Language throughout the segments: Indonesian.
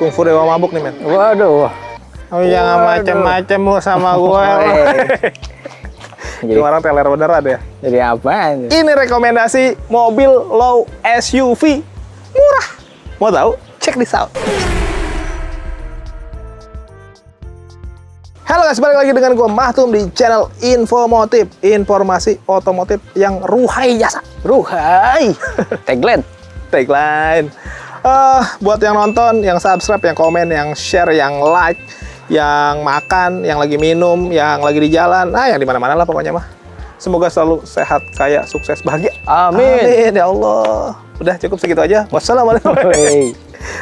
Kungfu Dewa Mabuk nih, men. Waduh. Oh, jangan macem-macem lu sama gue. Jadi Orang teler beneran ya. Jadi apaan? Ini rekomendasi mobil low SUV murah. Mau tahu? Check this out. Halo guys, balik lagi dengan gue Mahtum di channel Infomotif, informasi otomotif yang ruhai jasa. Ruhai. Tagline. Tagline. Buat yang nonton, yang subscribe, yang komen, yang share, yang like, yang makan, yang lagi minum, yang lagi di jalan, yang di mana-mana lah pokoknya mah. Semoga selalu sehat, kaya, sukses, bahagia. Amin. Amin ya Allah. Udah cukup segitu aja. Wassalamualaikum.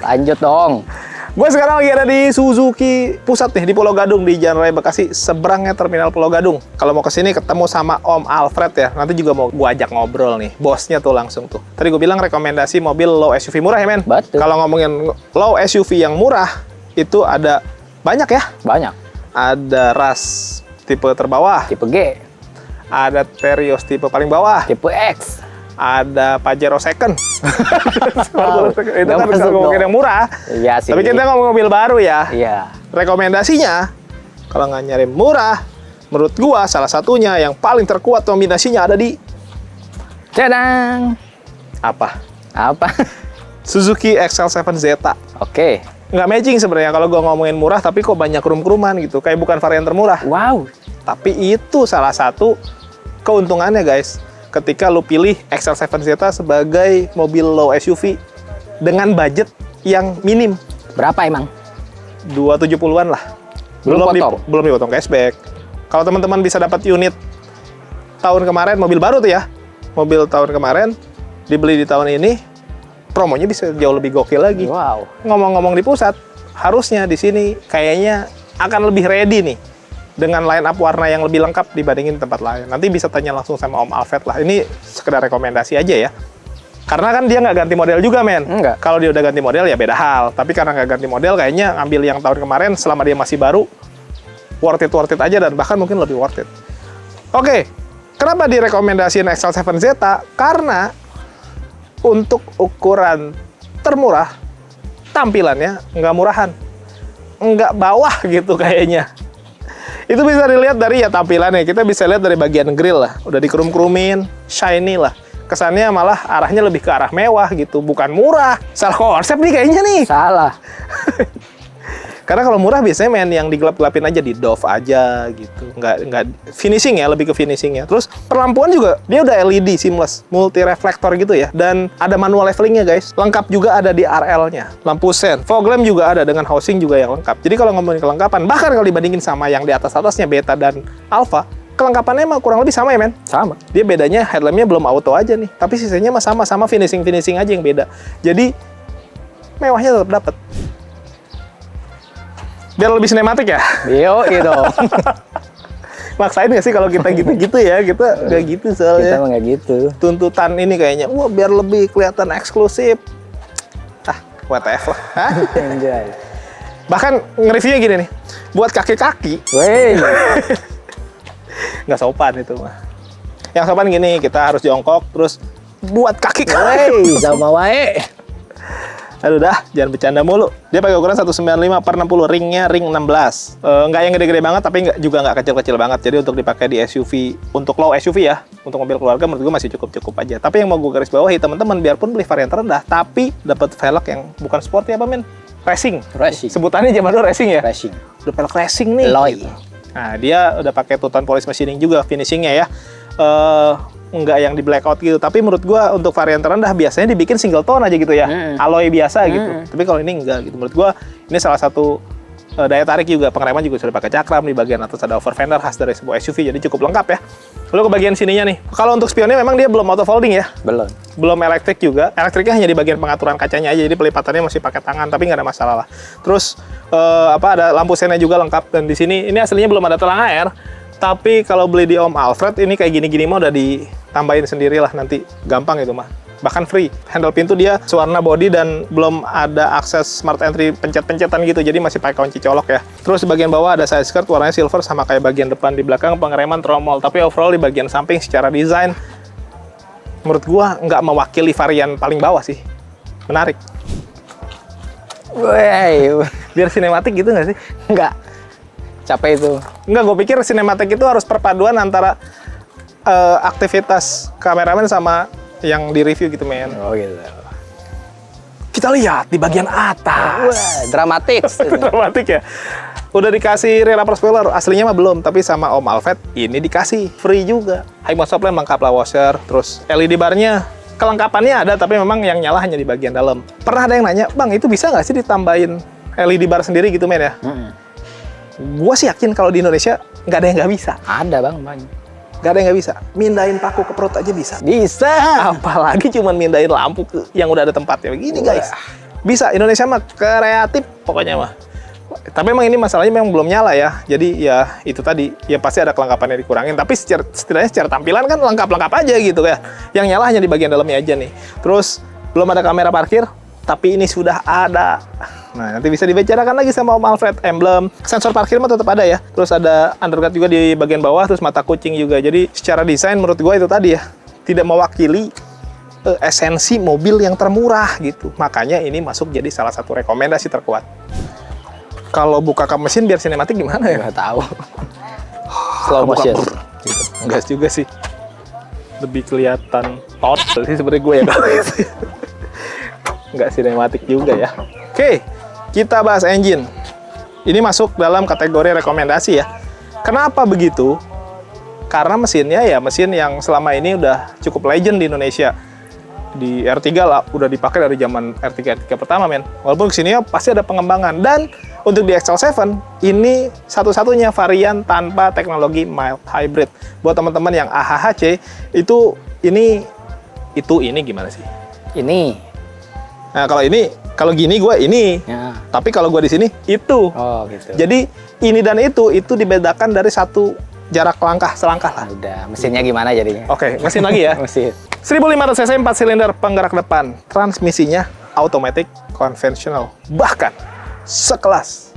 Lanjut dong. Gue sekarang lagi ada di Suzuki Pusat nih, di Pulau Gadung, di Jalan Raya Bekasi, seberangnya Terminal Pulau Gadung. Kalau mau kesini ketemu sama Om Alfred ya, nanti juga mau gue ajak ngobrol nih, bosnya tuh langsung tuh. Tadi gue bilang rekomendasi mobil low SUV murah ya, men? Betul. Kalau ngomongin low SUV yang murah, itu ada banyak ya. Banyak. Ada Ras tipe terbawah, Tipe G. ada Terios tipe paling bawah, Tipe X. ada Pajero Second. Itu Nggak kan masuk ngomongin dong. yang murah. Iya sih. Tapi kita ngomong mobil baru ya. Iya. Rekomendasinya, kalau nggak nyari murah, menurut gua salah satunya yang paling terkuat kombinasinya ada di Cadang. apa? Apa? Suzuki XL7 Zeta. Oke. Nggak matching sebenarnya kalau gua ngomongin murah, tapi kok banyak krum-kruman gitu. Kayak bukan varian termurah. Wow. Tapi itu salah satu keuntungannya guys. Ketika lu pilih XL7 Zeta sebagai mobil low SUV dengan budget yang minim. Berapa emang? 270-an lah. Belum potong? Belum dipotong cashback. Kalau teman-teman bisa dapat unit tahun kemarin, mobil baru tuh ya, mobil tahun kemarin, dibeli di tahun ini, promonya bisa jauh lebih gokil lagi. Wow. Ngomong-ngomong di pusat, harusnya di sini kayaknya akan lebih ready nih, dengan line up warna yang lebih lengkap dibandingin tempat lain. Nanti bisa tanya langsung sama Om Alfred lah. Ini sekedar rekomendasi aja ya. Karena kan dia nggak ganti model juga, men. Enggak. Kalau dia udah ganti model ya beda hal. Tapi karena nggak ganti model, kayaknya ambil yang tahun kemarin selama dia masih baru, worth it aja dan bahkan mungkin lebih worth it. Oke, kenapa direkomendasiin XL7 Zeta? Karena untuk ukuran termurah, tampilannya nggak murahan. Nggak bawah gitu kayaknya. Itu bisa dilihat dari ya tampilannya. Kita bisa lihat dari bagian grill lah. Udah dikrum-krumin, shiny lah. Kesannya malah arahnya lebih ke arah mewah gitu, bukan murah. Salah konsep nih kayaknya nih. Salah. Karena kalau murah biasanya main yang digelap-gelapin aja, di doff aja gitu. Nggak finishing ya, lebih ke finishingnya. Terus perlampuan juga, dia udah LED seamless, multi reflektor gitu ya. Dan ada manual levelingnya guys. Lengkap juga ada di RL-nya. Lampu sen, fog lamp juga ada dengan housing juga yang lengkap. Jadi kalau ngomongin kelengkapan, bahkan kalau dibandingin sama yang di atas-atasnya Beta dan Alfa, kelengkapannya emang kurang lebih sama ya, men? Sama. Dia bedanya headlampnya belum auto aja nih. Tapi sisanya mah sama-sama finishing aja yang beda. Jadi mewahnya tetap dapat. Biar lebih sinematik ya. Yo, itu. Maksain nggak sih kalau kita gitu-gitu ya? Kita nggak gitu soalnya. Kita mah nggak gitu. Tuntutan ini kayaknya, wah biar lebih kelihatan eksklusif. WTF lah. Hah? Enjoy. Bahkan nge-reviewnya gini nih, buat kaki-kaki, Wey. nggak sopan itu mah. Yang sopan gini, kita harus jongkok, terus buat kaki-kaki. Wey, sama wae. Aduh dah, jangan bercanda mulu. Dia pakai ukuran 195/60, ringnya ring 16. Nggak yang gede-gede banget, tapi juga nggak kecil-kecil banget. Jadi untuk dipakai di SUV, untuk low SUV ya, untuk mobil keluarga menurut gue masih cukup-cukup aja. Tapi yang mau gue garis bawahi teman-teman, biarpun beli varian terendah, tapi dapat velg yang bukan sporty apa men? Racing. Racing. Sebutannya zaman dulu racing ya? Racing. Udah velg racing nih. Alloy. Gitu. Nah, dia udah pakai two-tone polish machining juga finishingnya ya. Nggak yang di blackout gitu, tapi menurut gua untuk varian terendah biasanya dibikin single tone aja gitu ya, alloy biasa gitu. Tapi kalau ini enggak gitu, menurut gua ini salah satu daya tarik juga. Pengereman juga sudah pakai cakram, di bagian atas ada over fender khas dari sebuah SUV, jadi cukup lengkap ya. Lalu ke bagian sininya nih, kalau untuk spionnya memang dia belum auto folding ya, belum elektrik juga. Elektriknya hanya di bagian pengaturan kacanya aja, jadi pelipatannya masih pakai tangan, tapi nggak ada masalah lah. Terus ada lampu sennya juga lengkap, dan di sini ini aslinya belum ada telang air. Tapi kalau beli di Om Alfred, ini kayak gini-gini mah udah ditambahin sendiri lah, nanti gampang itu mah. Bahkan free. Handle pintu dia sewarna body dan belum ada akses smart entry pencet-pencetan gitu, jadi masih pakai kunci colok ya. Terus di bagian bawah ada side skirt warnanya silver sama kayak bagian depan, di belakang pengereman tromol. Tapi overall di bagian samping secara desain, menurut gua nggak mewakili varian paling bawah sih. Menarik. Wey, Biar sinematik gitu nggak sih? enggak. Capek itu. Enggak, gue pikir sinematik itu harus perpaduan antara aktivitas kameramen sama yang di review gitu, men. Oh gitu. Kita lihat di bagian atas. Wah, dramatik. Dramatik ya. Udah dikasih rear upper spoiler, aslinya mah belum, tapi sama Om Alfred ini dikasih free juga. High mode stop lamp lengkap lah, washer, terus LED barnya kelengkapannya ada, tapi memang yang nyala hanya di bagian dalam. Pernah ada yang nanya, "Bang, itu bisa nggak sih ditambahin LED bar sendiri gitu, men ya?" Gua sih yakin kalau di Indonesia nggak ada yang nggak bisa. Ada bang, banyak. Nggak ada yang nggak bisa. Mindahin paku ke perut aja bisa. Bisa. Apalagi cuman mindahin lampu ke yang udah ada tempatnya. Begini guys. Bisa, Indonesia mah kreatif pokoknya mah. Tapi memang ini masalahnya memang belum nyala ya. Jadi ya itu tadi, ya pasti ada kelengkapan yang dikurangin. Tapi setidaknya secara tampilan kan lengkap-lengkap aja gitu ya. Yang nyala hanya di bagian dalamnya aja nih. Terus belum ada kamera parkir, tapi ini sudah ada. Nah, nanti bisa dibicarakan lagi sama Om Alfred. Emblem, sensor parkir mah tetap ada ya. Terus ada underguard juga di bagian bawah, terus mata kucing juga. Jadi secara desain menurut gue itu tadi ya, tidak mewakili esensi mobil yang termurah gitu. Makanya ini masuk jadi salah satu rekomendasi terkuat. Kalau buka kap mesin biar sinematik gimana ya? Nggak tahu. Slow motion. Gitu. Enggak juga sih. Lebih kelihatan tot sih sebenarnya gue ya kalau gitu. Enggak sinematik juga ya. Oke, kita bahas engine. Ini masuk dalam kategori rekomendasi ya. Kenapa begitu? Karena mesinnya ya mesin yang selama ini udah cukup legend di Indonesia. Di R3 lah, udah dipakai dari zaman R3 pertama, men. Walaupun kesini pasti ada pengembangan. Dan untuk di XL7, ini satu-satunya varian tanpa teknologi mild hybrid. Buat teman-teman yang AHHC, ini gimana sih? Ini. Nah, kalau gini gue ini. Ya. Tapi kalau gue di sini, itu. Oh gitu. Jadi, ini dan itu dibedakan dari satu jarak selangkah lah. Udah, mesinnya gimana jadinya? Oke, mesin lagi ya. Mesin. 1500 cc 4 silinder penggerak depan, transmisinya automatic konvensional. Bahkan sekelas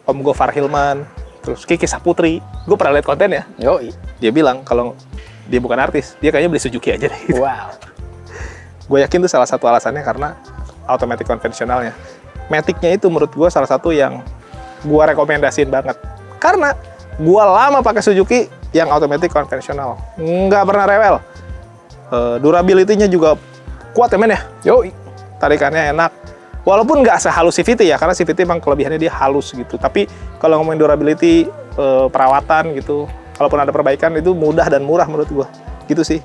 Om Gofar Hilman, terus Kiki Saputri. Gue pernah lihat konten ya. Yoi. Dia bilang kalau dia bukan artis, dia kayaknya beli Suzuki aja deh. Gitu. Wow. Gue yakin itu salah satu alasannya karena automatic konvensionalnya. Matic-nya itu menurut gue salah satu yang gue rekomendasiin banget. Karena gue lama pakai Suzuki yang automatic konvensional, nggak pernah rewel. Durability-nya juga kuat ya, men ya. Yoi. Tarikannya enak. Walaupun nggak sehalus CVT ya, karena CVT emang kelebihannya dia halus gitu. Tapi kalau ngomongin durability, perawatan gitu, kalaupun ada perbaikan itu mudah dan murah menurut gua. Gitu sih.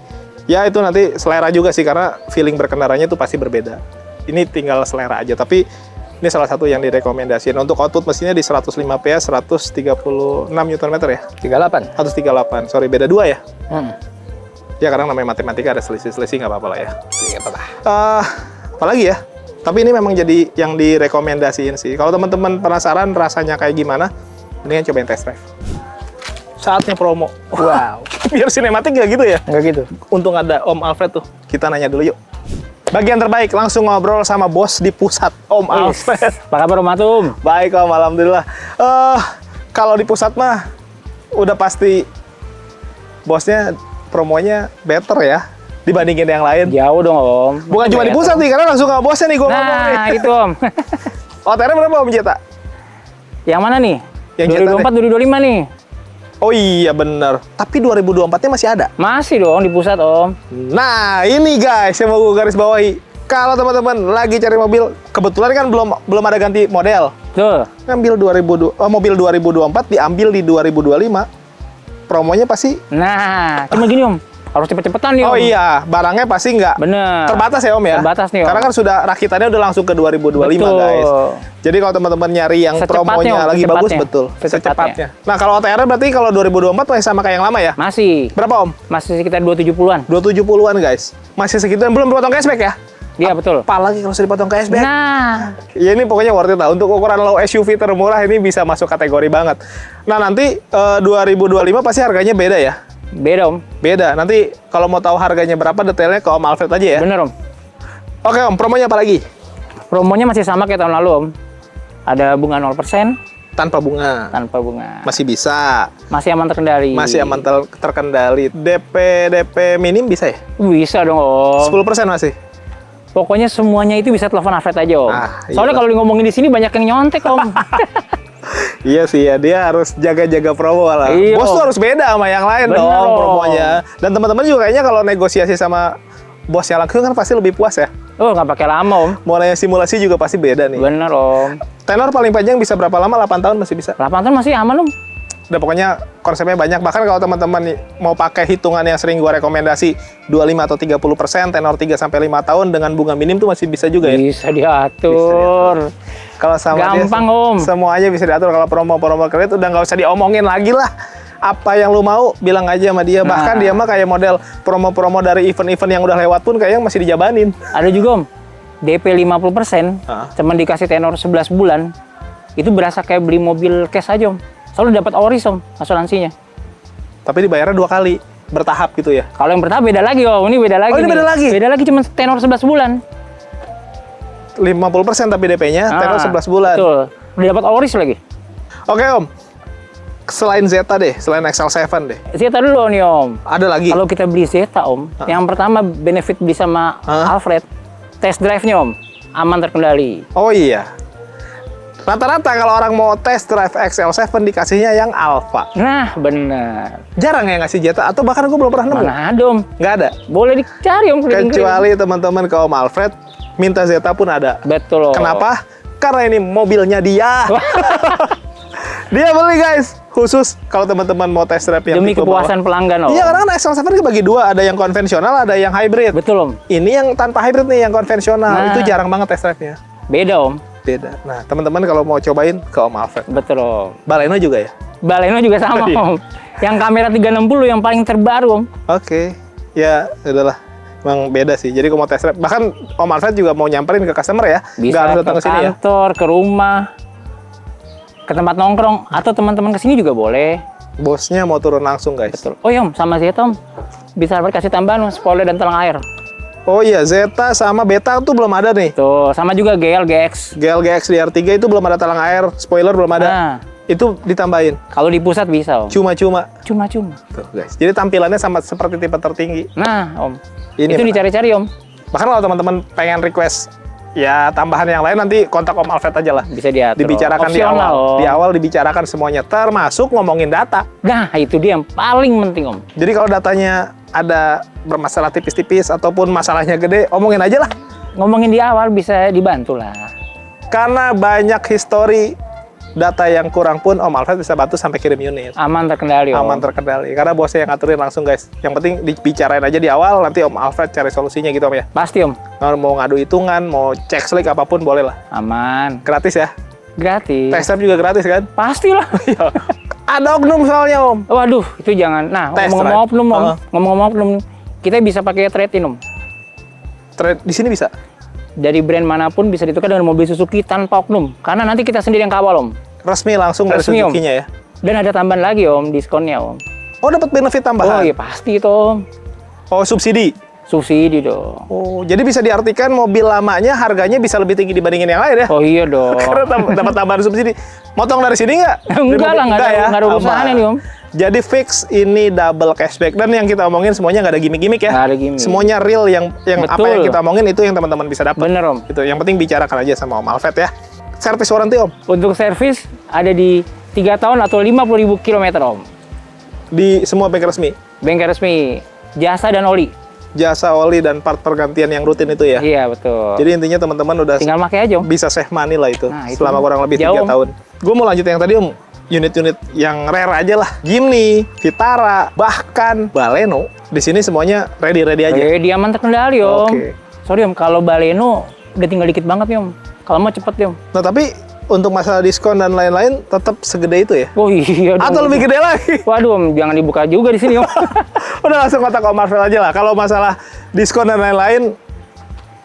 Ya itu nanti selera juga sih, karena feeling berkendaranya itu pasti berbeda. Ini tinggal selera aja. Tapi ini salah satu yang direkomendasiin. Untuk output mesinnya di 105 PS, 136 Nm ya? 38. 138, sorry beda 2 ya? Ya karena namanya matematika ada selisih-selisih, nggak apa-apa lah ya. Iya apa? Apalagi ya? Tapi ini memang jadi yang direkomendasiin sih. Kalau teman-teman penasaran rasanya kayak gimana, mendingan cobain test drive. Saatnya promo. Wow. Biar sinematik nggak gitu ya? Nggak gitu. Untung ada Om Alfred tuh. Kita nanya dulu yuk. Bagian terbaik, langsung ngobrol sama bos di pusat, Om Alfred. Apa kabar Om Atum? Baik Om, alhamdulillah. Kalau di pusat mah, udah pasti bosnya promonya better ya dibandingin yang lain. Jauh dong Om. Bukan cuma di pusat nih, karena langsung sama bosnya nih gue ngomong nih. Nah itu Om. OTR berapa Om Jeta? Yang mana nih? Yang 2024, 2025 nih. Oh iya bener. Tapi 2024-nya masih ada. Masih dong di pusat Om. Nah ini guys yang mau gue garis bawahi. Kalau teman-teman lagi cari mobil, kebetulan kan belum ada ganti model. Tuh. Ngambil mobil 2024 diambil di 2025. Promonya pasti. Nah, cuma gini Om. Harus cepet-cepetan nih Om. Oh iya, barangnya pasti nggak Bener. terbatas ya Om ya? Terbatas nih Om. Karena kan sudah rakitannya udah langsung ke 2025 Betul. guys. Jadi kalau teman-teman nyari yang Secepatnya, promonya Om, lagi secepatnya. bagus, betul. Secepatnya. Nah kalau OTR berarti kalau 2024 masih sama kayak yang lama ya? Masih. Berapa Om? Masih sekitar 270-an. 270-an guys. Masih segituan, belum potong cashback ya? Iya betul. Apalagi kalau sudah dipotong cashback. Nah. Ya ini pokoknya worth it lah. Untuk ukuran low SUV termurah ini bisa masuk kategori banget. Nah nanti 2025 pasti harganya beda ya? Beda Om. Beda. Nanti kalau mau tahu harganya berapa detailnya ke Om Alfred aja ya? Bener Om. Oke Om, promonya apa lagi? Promonya masih sama kayak tahun lalu Om. Ada bunga 0%. Tanpa bunga. Tanpa bunga. Masih bisa. Masih aman terkendali. Masih aman terkendali. DP minim bisa ya? Bisa dong Om. 10% masih? Pokoknya semuanya itu bisa telepon Alfred aja Om. Soalnya iyalah. kalau ngomongin di sini banyak yang nyontek Om. Iya sih ya, dia harus jaga-jaga promo lah. Iya. Bos tuh harus beda sama yang lain Bener, dong Om. promonya. Dan teman-teman juga kayaknya kalau negosiasi sama bosnya langsung kan pasti lebih puas ya. Oh nggak pakai lama Om. Mau nanya simulasi juga pasti beda nih. Bener Om. Tenor paling panjang bisa berapa lama? 8 tahun masih bisa. 8 tahun masih aman Om. Udah pokoknya konsepnya banyak. Bahkan kalau teman-teman nih mau pakai hitungan yang sering gua rekomendasi 25 atau 30%, tenor 3 sampai 5 tahun dengan bunga minim tuh masih bisa juga ya. Bisa diatur. Kalau sama Gampang, dia, Om. semuanya bisa diatur. Kalau promo-promo kredit udah nggak usah diomongin lagi lah. Apa yang lu mau bilang aja sama dia. Bahkan dia mah kayak model promo-promo dari event-event yang udah lewat pun kayaknya masih dijabanin. Ada juga Om. DP 50%, cuman dikasih tenor 11 bulan. Itu berasa kayak beli mobil cash aja Om. Soalnya dapat oris Om, asuransinya. Tapi dibayarnya 2 kali, bertahap gitu ya. Kalau yang pertama beda lagi Om, ini beda lagi. Oh, ini nih. beda lagi? Beda lagi cuma tenor 11 bulan. 50% tapi DP-nya, tenor 11 bulan. Betul. Udah dapat oris lagi. Oke Om, selain Zeta deh, selain XL7 deh. Zeta dulu nih Om. Ada lagi? Kalau kita beli Zeta Om, yang pertama benefit beli sama Alfred, test drive-nya Om, aman terkendali. Oh iya. Rata-rata kalau orang mau test drive XL7 dikasihnya yang Alfa. Nah, bener. Jarang ya ngasih Zeta, atau bahkan gue belum pernah nemu. Mana ada Om? Nggak ada. Boleh dicari Om. keliling-keliling. Kecuali teman-teman ke Om Alfred, minta Zeta pun ada. Betul Om. Kenapa? Karena ini mobilnya dia. Dia beli guys. Khusus kalau teman-teman mau test drive yang Demi tipe kepuasan bawah. pelanggan Om. Iya, karena kan XL7 dibagi dua. Ada yang konvensional, ada yang hybrid. Betul Om. Ini yang tanpa hybrid nih, yang konvensional. Nah. Itu jarang banget test drive-nya. Beda Om. Beda. Nah, teman-teman kalau mau cobain ke Om Alfred. Betul Om. Baleno juga ya? Baleno juga sama Iya. Om. Yang kamera 360 yang paling terbaru Om. Oke. Ya, udahlah. Emang beda sih. Jadi kalau mau test drive, bahkan Om Alfred juga mau nyamperin ke customer ya. Bisa Nggak harus ke datang ke sini ya. kantor, ke rumah, ke tempat nongkrong, atau teman-teman ke sini juga boleh. Bosnya mau turun langsung guys. Betul. Oh iya Om, sama Zeta Om. Bisa kasih tambahan Om, spoiler dan talang air. Oh iya, Zeta sama Beta tuh belum ada nih. Tuh, sama juga GL, GX. GLGX DR3 itu belum ada talang air, spoiler belum ada. Nah, Itu ditambahin. kalau di pusat bisa Om. Cuma-cuma. Cuma-cuma. Tuh guys. Jadi tampilannya sama seperti tipe tertinggi. Nah Om, Ini itu benar. dicari-cari Om. Bahkan kalau teman-teman pengen request ya tambahan yang lain, nanti kontak Om Alfred aja lah. Bisa diatur. Dibicarakan di Opsional, awal. Om. Di awal dibicarakan semuanya, termasuk ngomongin data. Nah, itu dia yang paling penting Om. Jadi kalau datanya ada bermasalah tipis-tipis ataupun masalahnya gede, omongin aja lah. Ngomongin di awal bisa dibantu lah. Karena banyak histori data yang kurang pun Om Alfred bisa bantu sampai kirim unit. Aman terkendali Om. Aman terkendali. Karena bosnya yang ngaturin langsung guys. Yang penting dibicarain aja di awal, nanti Om Alfred cari solusinya gitu Om ya. Pasti Om. Mau ngadu hitungan, mau cek slik apapun boleh lah. Aman. Gratis ya. Gratis. Test drive juga gratis kan? Pastilah. Iya. Ada oknum soalnya Om. Waduh, itu jangan. Nah, Test ngomong-ngomong drive. oknum Om. Ngomong-ngomong oknum, kita bisa pakai trade-in Om. Trade di sini bisa. Dari brand manapun bisa ditukar dengan mobil Suzuki tanpa oknum. Karena nanti kita sendiri yang kawal Om. Resmi langsung dari Resmi, Om. Suzuki-nya ya. Dan ada tambahan lagi Om, diskonnya Om. Oh, dapat benefit Oh tambahan. iya pasti itu Om. Oh, subsidi. Subsidi dong. Oh, jadi bisa diartikan mobil lamanya harganya bisa lebih tinggi dibandingin yang lain ya? Oh iya dong. Karena dapat tambahan subsidi. Motong dari sini nggak? Enggak lah, nggak ada urusannya Aman. nih Om. Jadi fix ini double cashback, dan yang kita omongin semuanya nggak ada gimmick-gimmick ya. Nggak ada gimmick. Semuanya real, yang apa Betul. yang kita omongin itu yang teman-teman bisa dapat. Bener Om. Itu yang penting bicarakan aja sama Om Alfred ya. Service warranty Om Untuk servis ada di 3 tahun atau 50.000 km Om. di semua bengkel resmi. Bengkel resmi, jasa dan oli. Jasa oli dan part pergantian yang rutin itu ya. Iya betul. Jadi intinya teman-teman udah Tinggal pakai aja Om. bisa save money lah itu, Nah, itu selama kurang lebih 3 jauh, Om. tahun. Gue mau lanjut yang tadi Om. Unit-unit yang rare aja lah. Jimny, Vitara, bahkan Baleno. Di sini semuanya ready-ready aja. Diaman terkendali Om. Oke. Sorry Om, kalau Baleno udah tinggal dikit banget nih Om. Kalau mau cepet nih Om. Nah, tapi untuk masalah diskon dan lain-lain tetap segede itu ya? Oh iya. Atau dong. lebih gede lagi? Waduh Om, jangan dibuka juga di sini Om. Udah langsung kontak Om Marvel aja lah. Kalau masalah diskon dan lain-lain,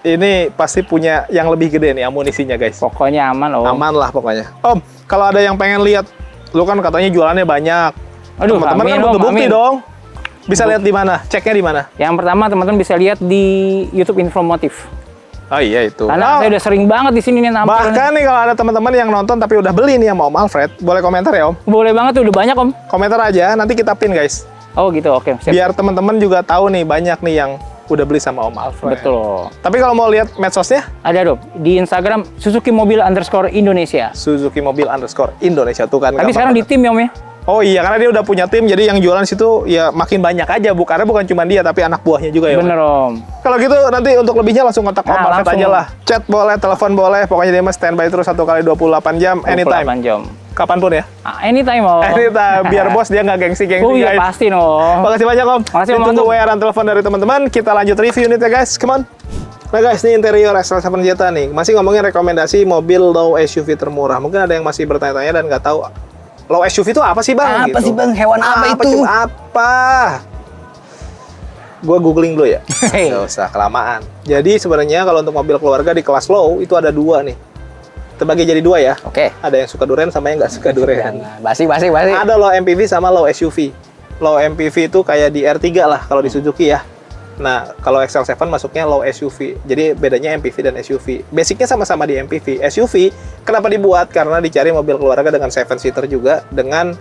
ini pasti punya yang lebih gede nih amunisinya guys. Pokoknya aman Om. Aman lah pokoknya. Om, kalau ada yang pengen lihat, lu kan katanya jualannya banyak. Aduh, Teman-teman amin, kan Om, butuh bukti amin. dong. Bisa lihat di mana? Ceknya di mana? Yang pertama teman-teman bisa lihat di YouTube Infomotif. Oh iya itu. Karena saya udah sering banget di sini nih nampil. Bahkan nih kalau ada teman-teman yang nonton tapi udah beli nih sama Om Alfred, boleh komentar ya Om. Boleh banget tuh, udah banyak Om. Komentar aja, nanti kita pin guys. Oh gitu, oke. Siap. Biar teman-teman juga tahu nih, banyak nih yang udah beli sama Om Alfred. Betul. Tapi kalau mau lihat medsosnya? Ada dong di Instagram Suzuki Mobil _Indonesia. Suzuki Mobil _Indonesia tuh kan. Tapi sekarang di tim ya Om ya? Oh iya, karena dia udah punya tim, jadi yang jualan situ ya makin banyak aja, karena bukan cuma dia, tapi anak buahnya juga ya. Bener Om. Kalau gitu nanti untuk lebihnya langsung kontak Om Alfred aja lah. Chat boleh, telepon boleh, pokoknya dia mah standby terus 1 kali 28 jam, 28 anytime. jam. Kapanpun ya? Anytime Om. Anytime, biar bos dia nggak gengsi-gengsi Oh iya guys. pasti Om. Makasih banyak Om. Makasih Om. Ditunggu WA-an telepon dari teman-teman, kita lanjut review unit ya guys, come on. Nah guys, ini interior XL7 Jetta nih. Masih ngomongin rekomendasi mobil low SUV termurah. Mungkin ada yang masih bertanya-tanya dan nggak tahu low SUV itu apa sih Bang? Apa sih Bang? Hewan apa itu? Apa? Gua googling dulu ya. Nggak usah kelamaan. Jadi sebenarnya kalau untuk mobil keluarga di kelas low itu ada 2 nih. Terbagi jadi 2 ya. Oke. Ada yang suka durian sama yang nggak suka durian. Basi. Ada low MPV sama low SUV. Low MPV itu kayak di R3 lah kalau di Suzuki ya. Nah, kalau XL7 masuknya low SUV. Jadi bedanya MPV dan SUV. Basicnya sama-sama di MPV. SUV kenapa dibuat? Karena dicari mobil keluarga dengan 7-seater juga dengan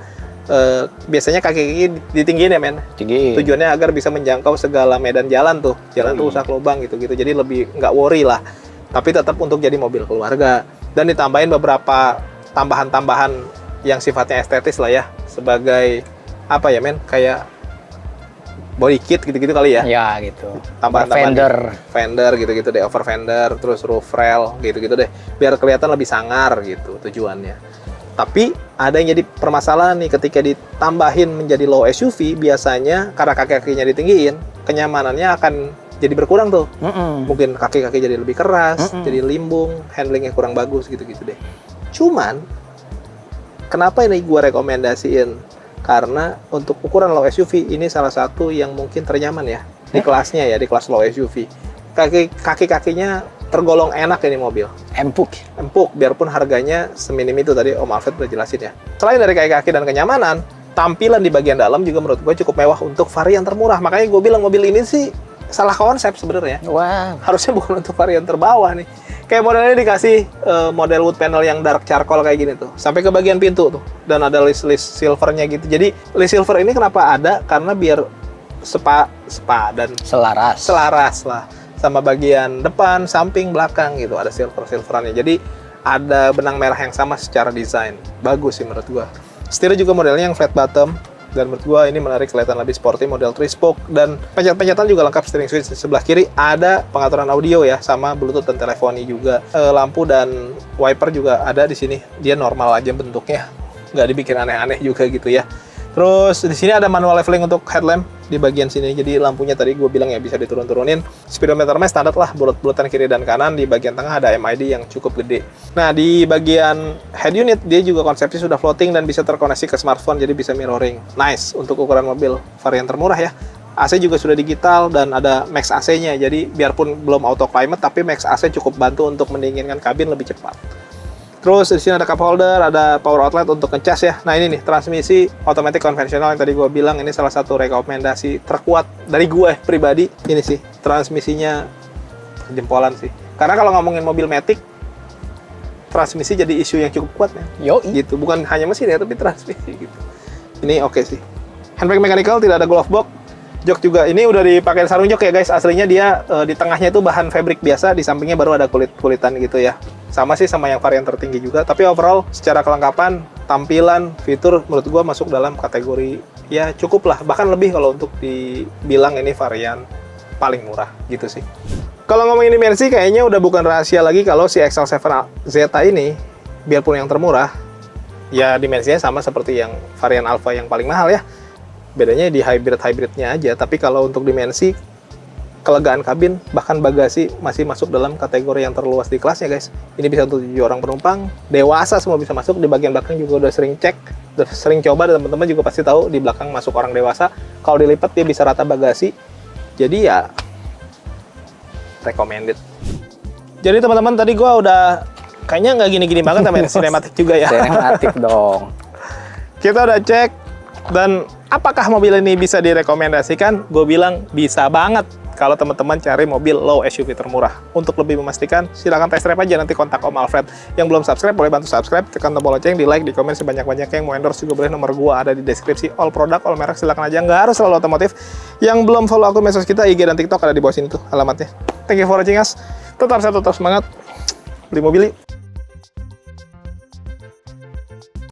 biasanya kaki-kaki ditinggiin ya men. Tinggi. Tujuannya agar bisa menjangkau segala medan jalan tuh. Jalan tuh rusak lubang gitu-gitu. Jadi lebih nggak worry lah. Tapi tetap untuk jadi mobil keluarga. Dan ditambahin beberapa tambahan-tambahan yang sifatnya estetis lah ya. Sebagai apa ya men? Kayak body kit gitu-gitu kali ya. Ya gitu. Tambahan-tambahan fender gitu-gitu deh, over fender, terus roof rail gitu-gitu deh. Biar kelihatan lebih sangar gitu tujuannya. Tapi ada yang jadi permasalahan nih ketika ditambahin menjadi low SUV, biasanya karena kaki-kakinya ditinggiin, kenyamanannya akan jadi berkurang tuh. Mungkin kaki-kaki jadi lebih keras, jadi limbung, handlingnya kurang bagus gitu-gitu deh. Cuman, kenapa ini gue rekomendasiin? Karena untuk ukuran low SUV ini salah satu yang mungkin ternyaman ya di kelasnya ya, di kelas low SUV. Kaki-kakinya tergolong enak ini mobil. Empuk, biarpun harganya seminim itu tadi Om Alfred udah jelasin ya. Selain dari kaki-kaki dan kenyamanan, tampilan di bagian dalam juga menurut gue cukup mewah untuk varian termurah. Makanya gue bilang mobil ini sih salah konsep sebenarnya. Wow. Harusnya bukan untuk varian terbawah nih. Kayak modelnya dikasih model wood panel yang dark charcoal kayak gini tuh. Sampai ke bagian pintu tuh. Dan ada list silvernya gitu. Jadi list silver ini kenapa ada? Karena biar dan selaras lah. Sama bagian depan, samping, belakang gitu. Ada silverannya. Jadi ada benang merah yang sama secara desain. Bagus sih menurut gua. Setirnya juga modelnya yang flat bottom. Dan menurut gua ini menarik, kelihatan lebih sporty, model 3-spoke. Dan pencet-pencetan juga lengkap, steering switch di sebelah kiri. Ada pengaturan audio ya, sama Bluetooth dan teleponi juga. Lampu dan wiper juga ada di sini. Dia normal aja bentuknya. Nggak dibikin aneh-aneh juga gitu ya. Terus di sini ada manual leveling untuk headlamp di bagian sini. Jadi lampunya tadi gue bilang ya bisa diturun-turunin. Speedometernya standar lah, bulat-bulatan kiri dan kanan. Di bagian tengah ada MID yang cukup gede. Nah di bagian head unit dia juga konsepnya sudah floating dan bisa terkoneksi ke smartphone, jadi bisa mirroring. Nice untuk ukuran mobil varian termurah ya. AC juga sudah digital dan ada Max AC-nya. Jadi biarpun belum auto climate, tapi Max AC cukup bantu untuk mendinginkan kabin lebih cepat. Terus di sini ada cup holder, ada power outlet untuk ngecas ya. Nah ini nih transmisi otomatis konvensional yang tadi gue bilang, ini salah satu rekomendasi terkuat dari gue pribadi. Ini sih transmisinya jempolan sih. Karena kalau ngomongin mobil matic, transmisi jadi isu yang cukup kuat ya. Gitu, bukan hanya mesin ya, tapi transmisi gitu. Ini oke sih. Handbrake mechanical, tidak ada glove box. Jok juga ini udah dipakai sarung jok ya guys. Aslinya dia di tengahnya itu bahan fabric biasa, di sampingnya baru ada kulit-kulitan gitu ya. Sama sih sama yang varian tertinggi juga. Tapi overall secara kelengkapan, tampilan, fitur menurut gua masuk dalam kategori ya cukup lah. Bahkan lebih kalau untuk dibilang ini varian paling murah gitu sih. Kalau ngomongin dimensi kayaknya udah bukan rahasia lagi kalau si XL7 Zeta ini biarpun yang termurah, ya dimensinya sama seperti yang varian Alfa yang paling mahal ya. Bedanya di hybrid-hybridnya aja, tapi kalau untuk dimensi, kelegaan kabin, bahkan bagasi masih masuk dalam kategori yang terluas di kelasnya guys. Ini bisa untuk 7 orang penumpang, dewasa semua bisa masuk. Di bagian belakang juga udah sering cek, udah sering coba, dan teman-teman juga pasti tahu di belakang masuk orang dewasa. Kalau dilipat dia bisa rata bagasi, jadi ya recommended. Jadi teman-teman tadi gua udah kayaknya nggak gini-gini banget sama sinematik juga ya. Sinematik dong. Kita udah cek. Dan apakah mobil ini bisa direkomendasikan? Gue bilang bisa banget. kalau teman-teman cari mobil low SUV termurah. Untuk lebih memastikan, silakan test drive aja, nanti kontak Om Alfred. Yang belum subscribe, boleh bantu subscribe, tekan tombol lonceng, di like, di komen sebanyak-banyaknya. Yang mau endorse juga boleh, nomor gua ada di deskripsi. All produk, all merek, silakan aja, nggak harus selalu otomotif. Yang belum follow akun medsos kita, IG dan TikTok ada di bawah sini tuh alamatnya. Thank you for watching us. Tetap sehat, tetap semangat. Beli mobil yuk.